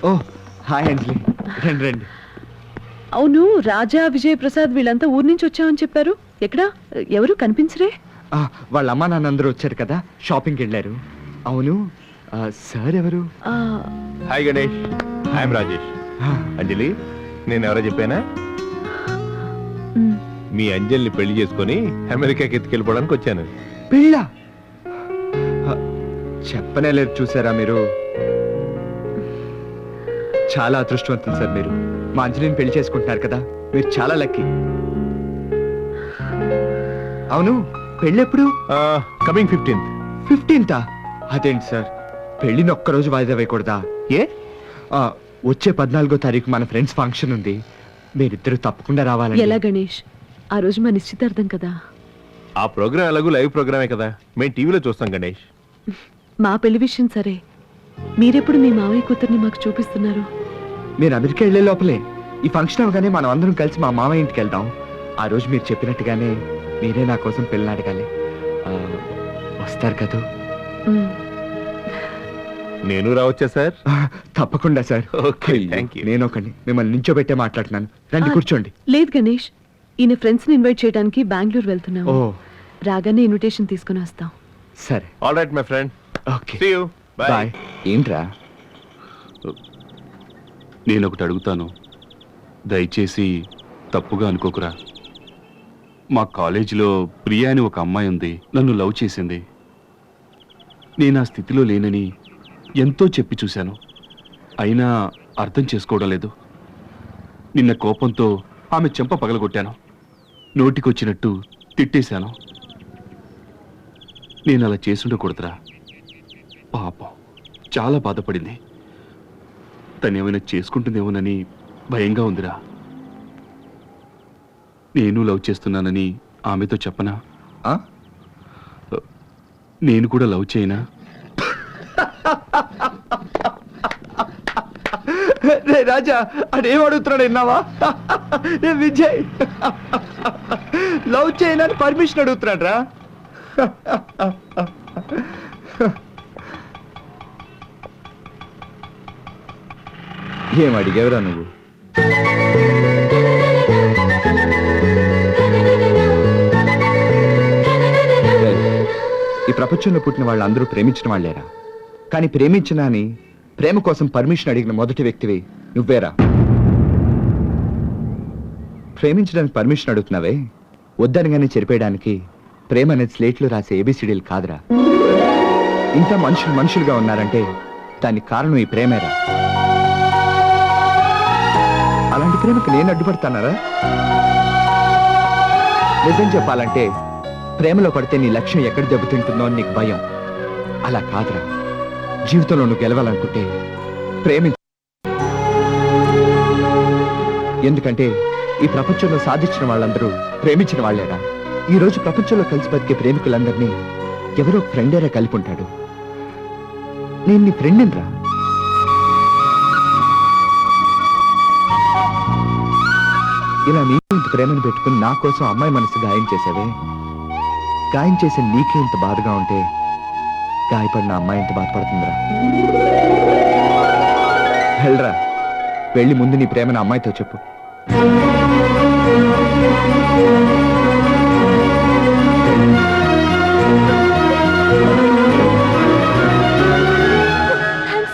ఓ hi అంజలి, రండి రండి. అవును, రాజా విజయ్ ప్రసాద్ వీళ్ళంతా ఊరి నుంచి వచ్చామని చెప్పారు. ఎక్కడా ఎవరు కనిపించరే? వాళ్ళ అమ్మా నాన్న అందరూ వచ్చారు కదా, షాపింగ్కి వెళ్ళారు. అవును, సార్ ఎవరు? Hi Ganesh, I'm Rajesh. అంజలి, నేను ఎవరో చెప్పానా? మీ అంజలిని పెళ్లి చేసుకుని అమెరికాకి ఎత్తుకెళ్ళిపోవడానికి వచ్చాను. పెళ్ళ చెప్పనే లేదు. చూసారా మీరు, చాలా అదృష్టవంతులు సార్ మీరు. మా అంజలిని పెళ్లి చేసుకుంటున్నారు కదా, మీరు చాలా లక్కీ. అవును, పెళ్ళెప్పుడు? Coming 15th. 15th? అదేంటి సార్, పెళ్లిని ఒక్కరోజు వాయిదా వేయకూడదా? ఏ? వచ్చే 14వ తారీఖు మన ఫ్రెండ్స్ ఫంక్షన్ ఉంది, మీరిద్దరు తప్పకుండా రావాలి. ఎలా గణేష్, ఆ రోజు మా నిశ్చితార్థం కదా. ఆ ప్రోగ్రామ్ ఎలాగూ లైవ్ ప్రోగ్రామే కదా, మేము టీవీలో చూస్తాం గణేష్. మా పెళ్లి విషయం సరే, మీరెప్పుడు మీ మావయ్య కూతుర్ని మాకు చూపిస్తున్నారు? మీరు అమెరికా వెళ్ళే లోపలే ఈ ఫంక్షన్ అవగానే మనం అందరం కలిసి మా మామయ్య ఇంటికి వెళ్దాం. ఆ రోజు మీరు చెప్పినట్టుగానే మీరే నా కోసం పెళ్ళి అడగాలి. వస్తారు కదా? నేను రావచ్చా సార్? తప్పకుండా సార్. Okay, thank you. నేను ఒకటి మిమ్మల్ని నించోబెట్టే మాట్లాడుతున్నాను, రండి కూర్చోండి. లేదు గణేష్, ఈయన ఫ్రెండ్స్ ని ఇన్వైట్ చేయడానికి బెంగళూరు వెళ్తున్నాము. రాగానే ఇన్విటేషన్ తీసుకుని వస్తాం. సరే, all right my friend. Okay, see you. Bye. ఏంట్రా? నేను ఒకటి అడుగుతాను, దయచేసి తప్పుగా అనుకోకురా. మా కాలేజీలో ప్రియా అని ఒక అమ్మాయి ఉంది, నన్ను లవ్ చేసింది. నేను ఆ స్థితిలో లేనని ఎంతో చెప్పి చూశాను, అయినా అర్థం చేసుకోవడం లేదు. నిన్న కోపంతో ఆమె చెంప పగలగొట్టాను, నోటికొచ్చినట్టు తిట్టేశాను. నేను అలా చేసుండకూడదురా. పాపం చాలా బాధపడింది. తనేమైనా చేసుకుంటుందేమోనని భయంగా ఉందిరా. నేను లవ్ చేస్తున్నానని ఆమెతో చెప్పనా? నేను కూడా లవ్ చేయనా? రే రాజా, అదేం అడుగుతున్నాడు విన్నావా? రే విజయ్, లవ్ చేయనని పర్మిషన్ అడుగుతున్నాడు రా. ఏం అడిగేవరా నువ్వు? ఈ ప్రపంచంలో పుట్టిన వాళ్ళందరూ ప్రేమించిన వాళ్ళేరా, కానీ ప్రేమించినా అని ప్రేమ కోసం పర్మిషన్ అడిగిన మొదటి వ్యక్తివి నువ్వేరా. ప్రేమించడానికి పర్మిషన్ అడుగుతున్నావే, వద్దనగానే చెరిపేయడానికి ప్రేమ అనేది స్లేట్లో రాసే ఏబిసిడీలు కాదురా. ఇంత మనుషులుగా ఉన్నారంటే దానికి కారణం ఈ ప్రేమేరా. అలాంటి ప్రేమకు నేను అడ్డుపడతానారా? నిజం చెప్పాలంటే ప్రేమలో పడితే నీ లక్ష్యం ఎక్కడ దెబ్బతింటుందో అని నీకు భయం. అలా కాదురా, జీవితంలో నువ్వు గెలవాలనుకుంటే ప్రేమించ. ఎందుకంటే ఈ ప్రపంచంలో సాధించిన వాళ్ళందరూ ప్రేమించిన వాళ్ళేరా. ఈ రోజు ప్రపంచంలో కలిసి బతికే ప్రేమికులందరినీ ఎవరో ఫ్రెండేరా కలిపి ఉంటాడు. నేను నీ ఫ్రెండ్ రా. ఇలా నీ ఇంత ప్రేమను పెట్టుకుని నా కోసం అమ్మాయి మనసు గాయం చేసావే. గాయం చేసే నీకే ఇంత బాధగా ఉంటే గాయపడిన అమ్మాయి ఇంత బాధపడుతుందిరా. వెళ్ళరా, వెళ్ళి ముందు నీ ప్రేమను అమ్మాయితో చెప్పు.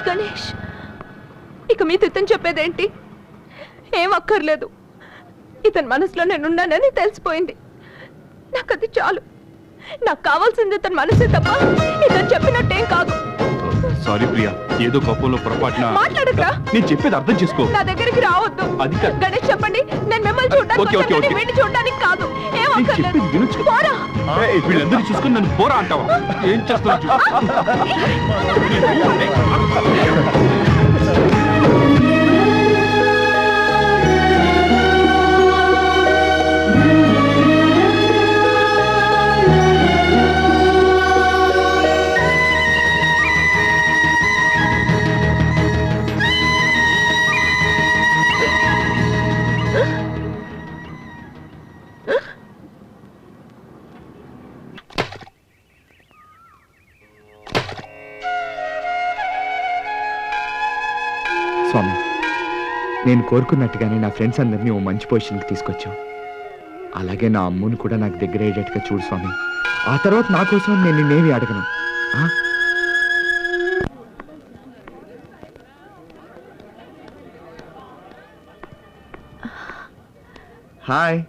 గణేష్, ఇక మీతో ఇతను చెప్పేదేంటి? ఏం అక్కర్లేదు, ఇతని మనసులో నేనున్నానని తెలిసిపోయింది. నాకు అది చాలు. నాకు కావాల్సింది ఇతని మనసే తప్ప ఇతను చెప్పినట్టేం కాదు. సారీ ప్రియా, ఏదో కోపంలో పొరపాటున మాట్లాడకురా. నేను చెప్పేది అర్థం చేసుకో. నా దగ్గరికి రావద్దు. అది కాదు. గణేష్ చెప్పండి, నేను మిమ్మల్ని చూడడానికి వీడిని చూడడానికి కాదు. ఏం అక్కర్లేదు. పోరా. వీళ్ళందరూ చూసుకుని నన్ను పోరా అంటావా? ఏం చేస్తున్నావు? స్వామి, నేను కోరుకున్నట్టుగానే నా ఫ్రెండ్స్ అందరినీ ఓ మంచి పొజిషన్కి తీసుకొచ్చావు. అలాగే నా అమ్ముని కూడా నాకు దగ్గర అయ్యేటట్టుగా చూడు స్వామి. ఆ తర్వాత నా కోసం నేను నిన్నేమి అడగను. ఆ? హాయ్.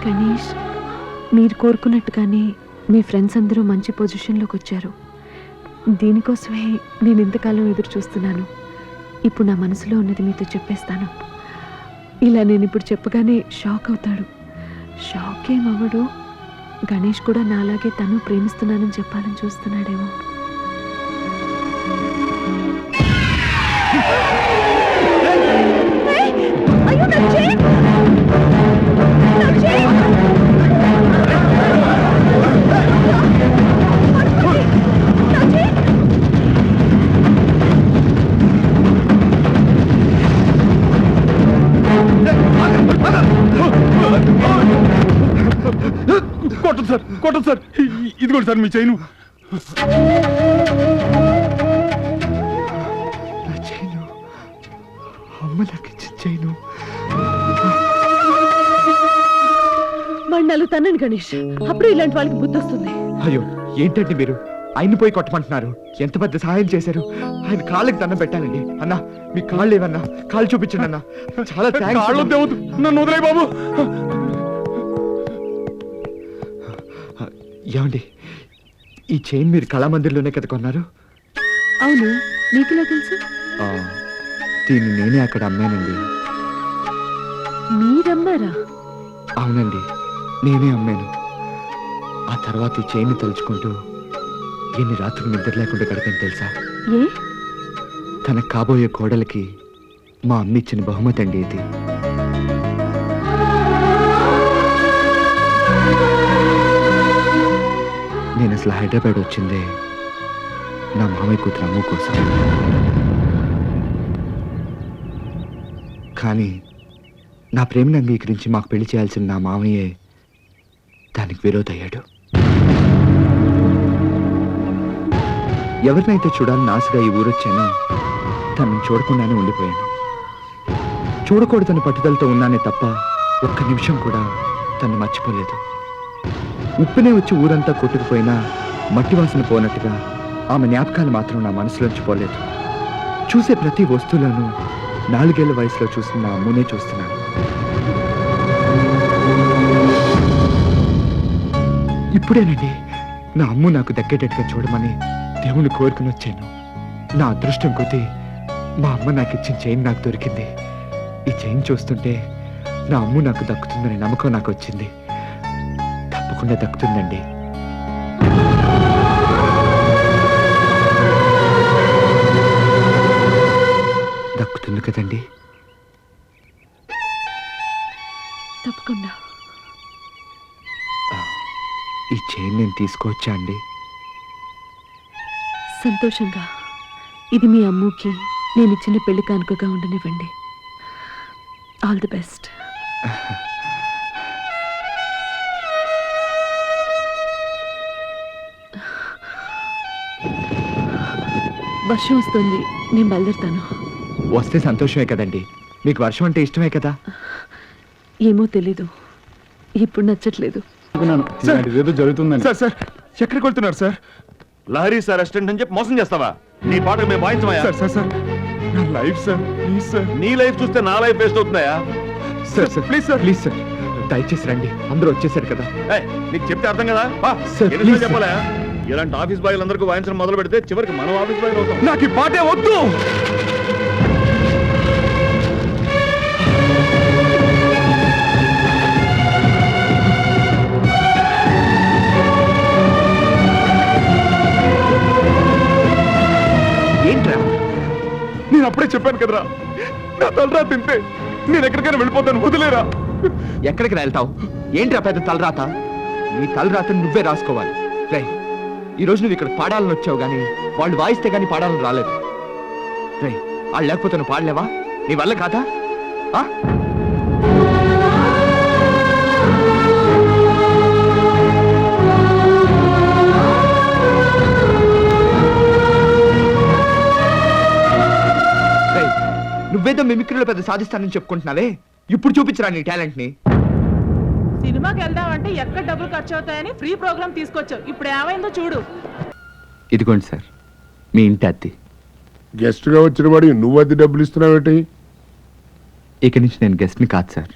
గణేష్, మీరు కోరుకున్నట్టుగానే మీ ఫ్రెండ్స్ అందరూ మంచి పొజిషన్లోకి వచ్చారు. దీనికోసమే నేను ఇంతకాలం ఎదురు చూస్తున్నాను. ఇప్పుడు నా మనసులో ఉన్నది మీతో చెప్పేస్తాను. ఇలా నేను ఇప్పుడు చెప్పగానే షాక్ అవుతాడు. షాక్ ఏమవ్వడు. గణేష్ కూడా నాలాగే తను ప్రేమిస్తున్నానని చెప్పాలని చూస్తున్నాడేమో. కొట్టదు సార్, ఇది కూడా సార్ మీ చైను. నా చైను, అమ్మ నాకు ఇచ్చిన చైను. మండలు తనని గణేష్, అప్పుడు ఇలాంటి వాళ్ళకి బుద్ధి వస్తుంది. అయ్యో ఏంటండి మీరు ఆయన పోయి కొట్టమంటున్నారు? ఎంత పెద్ద సహాయం చేశారు. ఆయన కాళ్ళకి దండం పెట్టానండి. అన్నా మీ కాళ్ళు ఏమన్నా, కాళ్ళు చూపించండి అన్న. చాలా కాళ్ళు దేవదు, నన్ను వదిలే బాబు. ఏమండి, ఈ చైన్ మీరు కళామందిర్లోనే కదా కొన్నారు? అవును, నీకులా తెలుసు? ఆ, దీన్ని నేనే అక్కడ అమ్మానండి. మీరమ్మారా? అవునండి, నేనే అమ్మాను. ఆ తర్వాత ఈ చైన్ని తలుచుకుంటూ ఎన్ని రాత్రులు నిద్ర లేకుండా గడిపాను తెలుసా? ఏ? తనకు కాబోయే కోడలికి మా అమ్మ ఇచ్చిన బహుమతి అండి ఇది. నేను అసలు హైదరాబాద్ వచ్చిందే నా మామయ్య కూతురు అమ్ము కోసం. కానీ నా ప్రేమను అంగీకరించి మాకు పెళ్లి చేయాల్సిన నా మామయ్యే దానికి విరోధయ్యాడు. ఎవరినైతే చూడాలని ఆశగా ఈ ఊరొచ్చానో తనని చూడకుండానే ఉండిపోయాను. చూడకూడదని పట్టుదలతో ఉన్నానే తప్ప ఒక్క నిమిషం కూడా తను మర్చిపోలేదు. ఉప్పునే వచ్చి ఊరంతా కొట్టుకుపోయినా మట్టి వాసన పోనట్టుగా ఆమె జ్ఞాపకాలు మాత్రం నా మనసులోంచి పోలేదు. చూసే ప్రతి వస్తువులను 4 ఏళ్ల వయసులో చూసిన నా అమ్మునే చూస్తున్నాను. ఇప్పుడేనండి నా అమ్ము నాకు దక్కేటట్టుగా చూడమని దేవుని కోరుకుని వచ్చాను. నా అదృష్టం కొద్దీ మా అమ్మ నాకు ఇచ్చిన చైన్ నాకు దొరికింది. ఈ చైన్ చూస్తుంటే నా అమ్ము నాకు దక్కుతుందనే నమ్మకం నాకు వచ్చింది. తప్పకుండా దక్కుతుందండి. దక్కుతుంది కదండి? తప్పకుండా. ఈ చైన్ నేను తీసుకోవచ్చా అండి? సంతోషంగా. ఇది మీ అమ్ముకి నేను ఇచ్చిన పెళ్లి కానుకగా ఉండనివ్వండి. All the best. వర్షం వస్తుంది, నేను బయలుదేరుతాను. వస్తే సంతోషమే కదండి. మీకు వర్షం అంటే ఇష్టమే కదా? ఏమో తెలీదు, ఇప్పుడు నచ్చట్లేదు. ఏదో జరుగుతుందని. సార్ సార్ ఎక్కడికి వెళ్తున్నారు సార్? లహరి సార్ రెస్టారెంట్ అని చెప్పి మోసం చేస్తావా? నీ పాటకు మేము వాయించమయ్యా? సార్ సార్ సార్ నా లైఫ్ సార్, ప్లీజ్ సార్. నీ లైఫ్ చూస్తే నా లైఫ్ వేస్ట్ అవుతున్నాయా? Sir sir please sir, please sir దయచేసి రండి. అందరూ వచ్చేసారు కదా. ఏయ్, నీకు చెప్తే అర్థం కదా? బా, సార్, ఎన్నిసార్లు ప్లీజ్ చెప్పాలా? ఇలాంటి ఆఫీస్ బాయ్లందరికీ వాయించడం మొదలు పెడితే చివరికి మనం ఆఫీస్ బాయ్ అవుతాం. నాకు ఈ పాటే వద్దు. ఏంట్రా? నేను అప్పుడే చెప్పాను కదరా, నా తలరా తింటే నేను ఎక్కడికైనా వెళ్ళిపోతాను, వదిలేరా. ఎక్కడికి వెళ్తావు? ఏంట్రా పెద్ద తలరాత? నీ తలరాతను నువ్వే రాసుకోవాలి. రై, ఈరోజు నువ్వు ఇక్కడ పాడాలని వచ్చావు కానీ వాళ్ళు వాయిస్తే కానీ పాడాలని రాలేదు. రై, వాళ్ళు లేకపోతే నువ్వు పాడలేవా? నీ వల్ల కాదా? ఆ? నువ్వేదో మిమిక్రీలో పెద్ద సాధిస్తానని చెప్పుకుంటున్నావే, ఇప్పుడు చూపించరా నీ టాలెంట్ ని. సినిమాకి వెళ్దామంటే ఎక్కడ డబ్బులు ఖర్చు అవుతాయని ఫ్రీ ప్రోగ్రామ్ తీసుకొచ్చావు. ఇప్పుడు ఏమైందో చూడు. ఇదిగోండి సార్ మీ ఇంటి అద్దె. గెస్ట్ గా వచ్చిన వాడి నువ్వు అద్దె డబ్బులు ఇస్తున్నావేటి? ఇక నుంచి నేను గెస్ట్ ని కాదు సార్,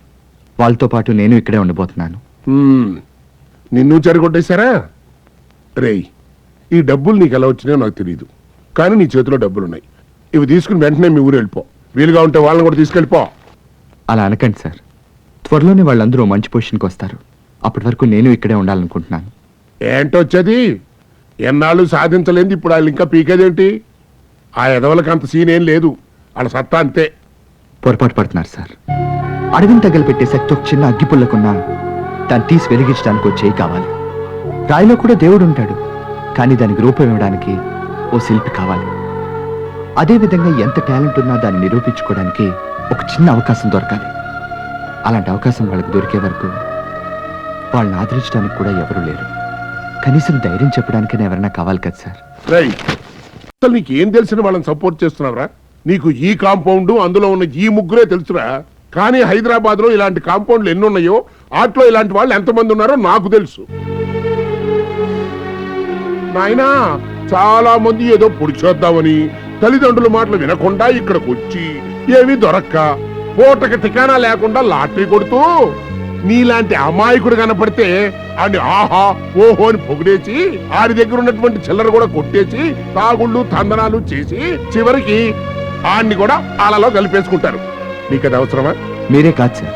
వాళ్ళతో పాటు నేను ఇక్కడే ఉండబోతున్నాను. నిన్ను చెరగొట్టేశారా? రేయ్, ఈ డబ్బులు నీకు ఎలా వచ్చినాయో నాకు తెలియదు, కానీ నీ చేతిలో డబ్బులున్నాయి. ఇవి తీసుకుని వెంటనే మీ ఊరు వెళ్ళిపో. వీలుగా ఉంటే వాళ్ళని కూడా తీసుకెళ్ళిపో. అలా అనకండి సార్, త్వరలోనే వాళ్ళందరూ మంచి పొజిషన్కి వస్తారు. అప్పటి వరకు నేను ఇక్కడే ఉండాలనుకుంటున్నాను. ఏంటొచ్చేది? ఎన్నాళ్ళు సాధించలేంది ఇప్పుడు వాళ్ళు ఇంకా పీకేదేంటి? ఆ ఎదవలకు అంత సీన్ ఏం లేదు, వాళ్ళ సత్తా అంతే. పొరపాటు పడుతున్నారు సార్. అడవిని తగలపెట్టే శక్తి ఒక చిన్న అగ్గిపుల్లకున్నా దాన్ని తీసి వెలిగించడానికి ఓ చేయి కావాలి. రాయిలో కూడా దేవుడు ఉంటాడు, కానీ దానికి రూపం ఇవ్వడానికి ఓ శిల్పి కావాలి. అదేవిధంగా ఎంత టాలెంట్ ఉన్నా దాన్ని నిరూపించుకోవడానికి ఒక చిన్న అవకాశం దొరకాలి. అలాంటి అవకాశం వాళ్ళకి దొరికే వరకు వాళ్ళని ఆదరించడానికి కూడా ఎవరూ లేరు. కనీసం ధైర్యం చెప్పడానికైనా ఎవరైనా కావాలి కదా సార్. రేయ్, అసలు నీకు ఏం తెలిసిన వాళ్ళని సపోర్ట్ చేస్తున్నావురా? నీకు ఈ కాంపౌండ్, అందులో ఉన్న ఈ ముగ్గురే తెలుసురా. కానీ హైదరాబాద్ లో ఇలాంటి కాంపౌండ్లు ఎన్ని ఉన్నాయో, వాటిలో ఇలాంటి వాళ్ళు ఎంతమంది ఉన్నారో నాకు తెలుసు. నాయనా, చాలా మంది ఏదో పొడి చేద్దామని తల్లిదండ్రుల మాటలు వినకుండా ఇక్కడికి వచ్చి ఏమీ దొరక్క పూటకి ఠికానా లేకుండా లాటరీ కొడుతూ నీలాంటి అమాయకుడు కనపడితే ఆడిని ఆహా ఓహో అని పొగిడేసి ఆడి దగ్గర ఉన్నటువంటి చిల్లర కూడా కొట్టేసి తాగుళ్ళు తందనాలు చేసి చివరికి ఆడిని కూడా ఆలలో కలిపేసుకుంటారు. నీకది అవసరమా? మీరే కాదు సార్,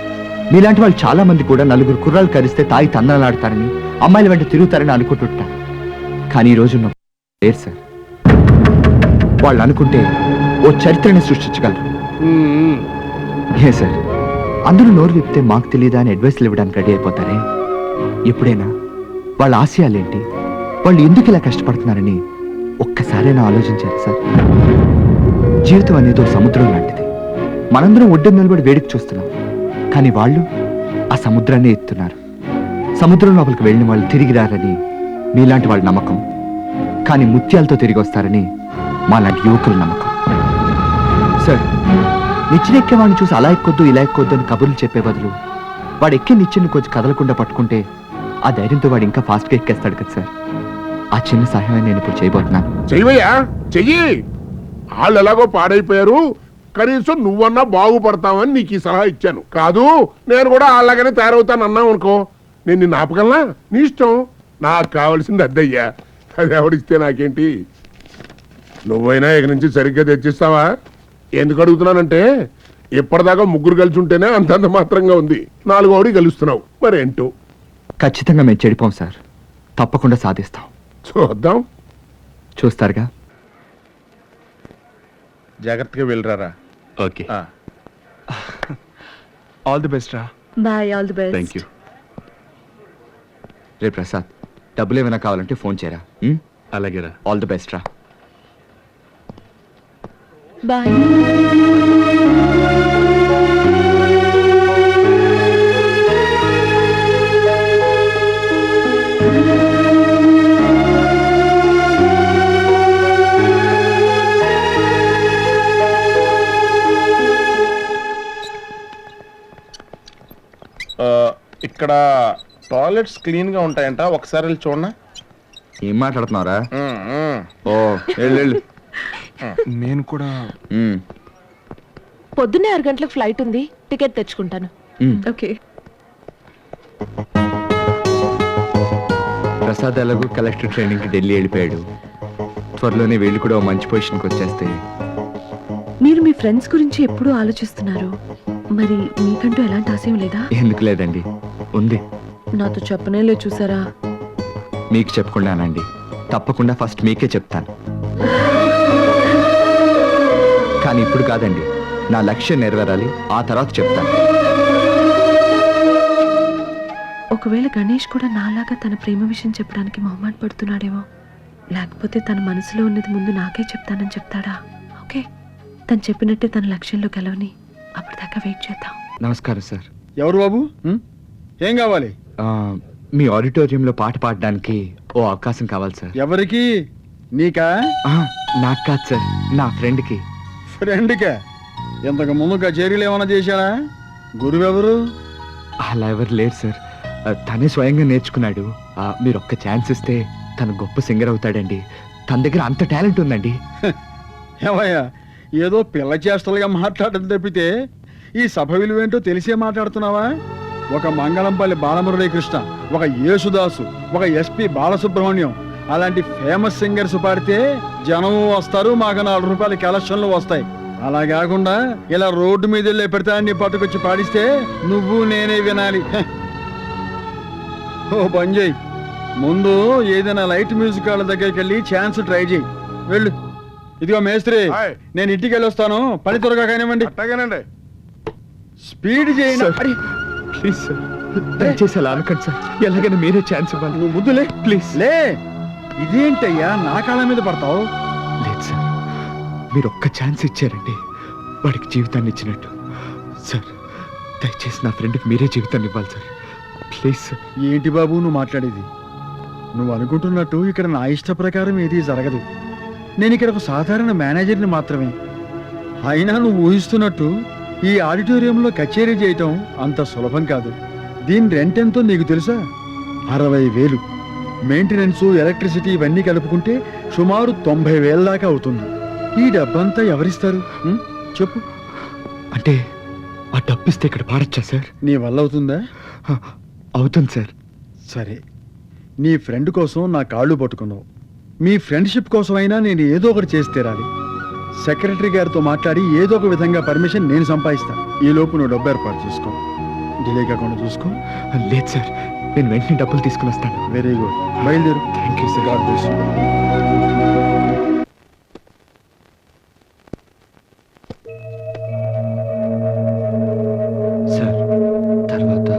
మీలాంటి వాళ్ళు చాలా మంది కూడా నలుగురు కుర్రాలు కరిస్తే తాగి తందనాలాడతారని, అమ్మాయిల వెంట తిరుగుతారని అనుకుంటుంటారు. కానీ ఈ రోజు లేరు సార్. వాళ్ళు అనుకుంటే ఓ చరిత్రని సృష్టించగలరు. ఏ సార్, అందరూ నోరు విప్పితే మాకు తెలియదా అని అడ్వైస్లు ఇవ్వడానికి రెడీ అయిపోతారే. ఎప్పుడైనా వాళ్ళ ఆశయాలేంటి, వాళ్ళు ఎందుకు ఇలా కష్టపడుతున్నారని ఒక్కసారైనా ఆలోచించారు సార్? జీవితం అనేది ఒక సముద్రం లాంటిది. మనందరం ఒడ్డున నిలబడి వేడికి చూస్తున్నాం, కానీ వాళ్ళు ఆ సముద్రాన్ని ఎత్తున్నారు. సముద్రం లోపలికి వెళ్ళిన వాళ్ళు తిరిగి రారని మీలాంటి వాళ్ళ నమ్మకం, కానీ ముత్యాలతో తిరిగి వస్తారని మాలాంటి యువకుల నమ్మకం. సార్, నిచ్చెనెక్కే వాడిని చూసి అలా ఎక్కొద్దు ఇలా ఎక్కొద్దు అని కబుర్లు చెప్పే బదులు వాడు ఎక్కే నిచ్చెని కొంచెం కదలకుండా పట్టుకుంటే ఆ ధైర్యంతో వాడు ఇంకా ఫాస్ట్గా ఎక్కేస్తాడు కదా సార్. ఆ చిన్న సహాయం నేను ఇప్పుడు చేయబోతున్నాను. చెయ్యవయ్యా, చెయ్యి. వాళ్ళు ఎలాగో పాడైపోయారు, కనీసం నువ్వన్నా బాగుపడతావని నీకు ఈ సలహా ఇచ్చాను. కాదు నేను కూడా అలాగనే తయారవుతాను అన్నావు అనుకో, నేను నిన్ను ఆపగలనా? నీ ఇష్టం. నాకు కావాల్సింది అద్దయ్యా, అది ఎవడిస్తే నాకేంటి? నువ్వైనా ఇక నుంచి సరిగ్గా తెచ్చిస్తావా? ఎందుకు అడుగుతున్నానంటే ఇప్పటిదాకా ముగ్గురు కలిసి ఉంటేనే అంతంత మాత్రంగా ఉంది, 4వ కలుస్తున్నావు, మరేంటో. ఖచ్చితంగా మేము చెడిపోం సార్, తప్పకుండా సాధిస్తాం. చూద్దాం. చూస్తారుగా. జాగ్రత్తగా వెళ్ళరారా. ఓకే, ఆల్ ది బెస్ట్ రా. Bye, all the best. Thank you. రే ప్రసాద్, డబ్బులు ఏమైనా కావాలంటే ఫోన్ చేయరా. అలాగేరా. ఆల్ ది బెస్ట్ రా. బాయ్. ఇక్కడ టాయిలెట్స్ క్లీన్ గా ఉంటాయంట, ఒకసారి వెళ్ళి చూడనా? ఏం మాట్లాడుతున్నారా? ఓ వెళ్ళు. నేను కూడా. పొద్దున్నే 6 గంటలకు ఫ్లైట్ ఉంది, టికెట్ తెచ్చుకుంటాను. ఓకే. ప్రసాద్ ఎలాగో కలెక్టర్ ట్రైనింగ్కి ఢిల్లీ వెళ్ళిపోయాడు. త్వరలోనే వీళ్ళు కూడా ఓ మంచి పొజిషన్కి వచ్చేస్తే. మీరు మీ ఫ్రెండ్స్ గురించి ఎప్పుడూ ఆలోచిస్తున్నారు, మరి మీకంటూ ఎలాంటి ఆశయం లేదా? ఎందుకు లేదండి, ఉంది. నాతో చెప్పనే లేదు చూసారా. మీకు చెప్పకుండానండి, తప్పకుండా ఫస్ట్ మీకే చెప్తాను. కానీ ఇప్పుడు కాదండి, నా లక్ష్యం నెరవేరాలి, ఆ తర్వాత చెప్తాను. ఒకవేళ గణేష్ కూడా నాలాగా తన ప్రేమ విషయం చెప్పడానికి మొహమాట పడుతున్నాడేమో, లేకపోతే తన మనసులో ఉన్నది ముందు నాకే చెప్తానని చెప్తాడా? ఓకే, తను చెప్పినట్టే తన లక్ష్యంలో గెలవని, అప్పటిదాకా వెయిట్ చేద్దాం. నమస్కారం సార్. ఎవరు బాబు? ఏం కావాలి? మీ ఆడిటోరియంలో పాట పాడడానికి ఓ అవకాశం కావాలి సార్. ఎవరికి? నీకా? నాకు కాదు సార్, నా ఫ్రెండ్కి. ఫ్రెండ్కా? ఇంతకు ముందు కచేరీలు ఏమైనా చేశాడా? గురువెవరు? అలా ఎవరు లేరు సార్. తనే స్వయంగా నేర్చుకున్నాడు. మీరు ఒక్క ఛాన్స్ ఇస్తే తను గొప్ప సింగర్ అవుతాడండి. తన దగ్గర అంత టాలెంట్ ఉందండి. ఏమయ్యా, ఏదో పిల్ల చేష్టలుగా మాట్లాడడం తప్పితే ఈ సభ విలువేంటో తెలిసే మాట్లాడుతున్నావా? ఒక మంగళంపల్లి బాలమురళీకృష్ణ, ఒక యేసుదాసు, ఒక ఎస్పి బాలసుబ్రహ్మణ్యం అలాంటి ఫేమస్ సింగర్స్ పాడితే జనం వస్తారు, మాకు 4 రూపాయల కలెక్షన్లు వస్తాయి. అలా కాకుండా ఇలా రోడ్డు మీద వెళ్ళే పెడతాన్ని పట్టుకొచ్చి పాడిస్తే నువ్వు నేనే వినాలి. హె. ఓ పని చేయి, ముందు ఏదైనా లైట్ మ్యూజిక్ వాళ్ళ దగ్గరికి వెళ్ళి ఛాన్స్ ట్రై చేయి. వెళ్ళు. ఇదిగో మేస్త్రి, హాయ్. నేను ఇంటికి వెళ్ళి వస్తాను. పని త్వరగా కానివ్వండి. అట్టగానండి. స్పీడ్ చేయండి. సార్, ప్లీజ్ సార్, దయచేసి అలా అనకండి సార్. ఎలాగైనా మీరే ఛాన్స్ ఇవ్వాలి. నువ్వు ముద్దులే ప్లీజ్. లే. ఇదేంటయ్యా నా కాళ్ళ మీద పడతావు? లేదు సార్, మీరు ఒక్క ఛాన్స్ ఇచ్చారండి వాడికి జీవితాన్ని ఇచ్చినట్టు. సార్, దయచేసి నా ఫ్రెండ్కి మీరే జీవితాన్ని ఇవ్వాలి సార్. Please sir. ఏంటి బాబు నువ్వు మాట్లాడేది? నువ్వు అనుకుంటున్నట్టు ఇక్కడ నా ఇష్ట ప్రకారం ఏది జరగదు. నేను ఇక్కడ ఒక సాధారణ మేనేజర్ని మాత్రమే. అయినా నువ్వు ఊహిస్తున్నట్టు ఈ ఆడిటోరియంలో కచేరీ చేయటం అంత సులభం కాదు. దీని రెంట్ ఎంతో నీకు తెలుసా? 60,000. మెయింటెనెన్స్, ఎలక్ట్రిసిటీ ఇవన్నీ కలుపుకుంటే సుమారు 90,000 దాకా అవుతుంది. ఈ డబ్బంతా ఎవరిస్తారు? చెప్పు. అంటే ఆ డబ్బిస్తే ఇక్కడ పాడొచ్చా సార్? నీ వల్ల అవుతుందా? అవుతుంది సార్. సరే, నీ ఫ్రెండ్ కోసం నా కాళ్ళు పట్టుకున్నావు. మీ ఫ్రెండ్షిప్ కోసమైనా నేను ఏదో ఒకటి చేసి తీరాలి. సెక్రటరీ గారితో మాట్లాడి ఏదో ఒక విధంగా పర్మిషన్ నేను సంపాదిస్తా. ఈ లోపు నువ్వు డబ్బు ఏర్పాటు చేసుకో. డిలే కాకుండా చూసుకో. లేదు సార్, నేను వెంటనే డబ్బులు తీసుకుని వస్తాను. వెరీ గుడ్, బయలుదేరు. Thank you sir. God bless you. Sir, తర్వాత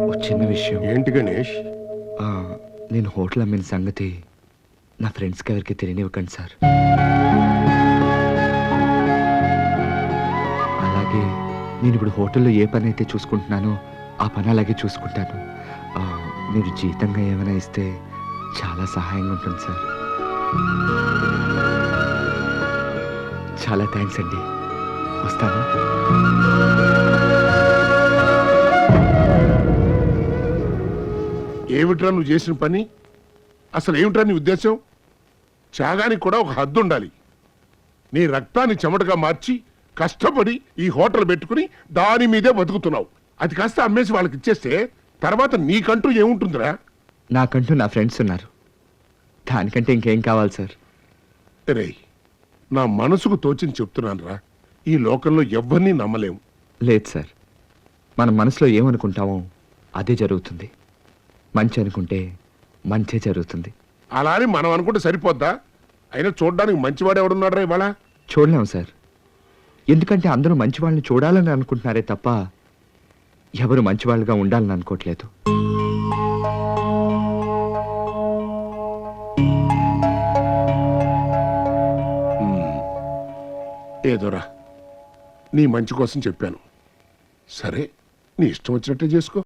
ఒక చిన్న విషయం. ఏంటి గణేష్? ఆ, నేను హోటల్ అమ్మిన సంగతి నా ఫ్రెండ్స్కి ఎవరికి తెలియనివ్వకండి సార్. అలాగే నేను ఇప్పుడు హోటల్లో ఏ పని అయితే చూసుకుంటున్నానో ఆ పని అలాగే చూసుకుంటాను. మీరు జీతంగా ఏమైనా ఇస్తే చాలా సహాయంగా ఉంటుంది సార్. చాలా థ్యాంక్స్ అండి. వస్తాను. ఏమిట్రా నువ్వు చేసిన పని? అసలు ఏమిట్రా నీ ఉద్దేశం? త్యాగానికి కూడా ఒక హద్దు ఉండాలి. నీ రక్తాన్ని చెమటగా మార్చి కష్టపడి ఈ హోటల్ పెట్టుకుని దాని మీదే బతుకుతున్నావు. అది కాస్త అమ్మేసి వాళ్ళకి ఇచ్చేస్తే తర్వాత నీకంటూ ఏముంటుందిరా? నాకంటూ నా ఫ్రెండ్స్ ఉన్నారు. దానికంటే ఇంకేం కావాలి సార్? రేయ్, నా మనసుకు తోచింది చెప్తున్నాను రా. ఈ లోకంలో ఎవ్వరినీ నమ్మలేము. లేదు సార్, మన మనసులో ఏమనుకుంటామో అదే జరుగుతుంది. మంచి అనుకుంటే మంచే జరుగుతుంది. అలా అని మనం అనుకుంటే సరిపోద్దా? అయినా చూడడానికి మంచివాడు ఎవడున్నాడు రా ఇవాళ? చూడలేము సార్. ఎందుకంటే అందరూ మంచి వాళ్ళని చూడాలని అనుకుంటున్నారే తప్ప ఎవరు మంచివాళ్ళుగా ఉండాలని అనుకోవట్లేదు. ఏదోరా, నీ మంచి కోసం చెప్పాను. సరే, నీ ఇష్టం వచ్చినట్టే చేసుకో.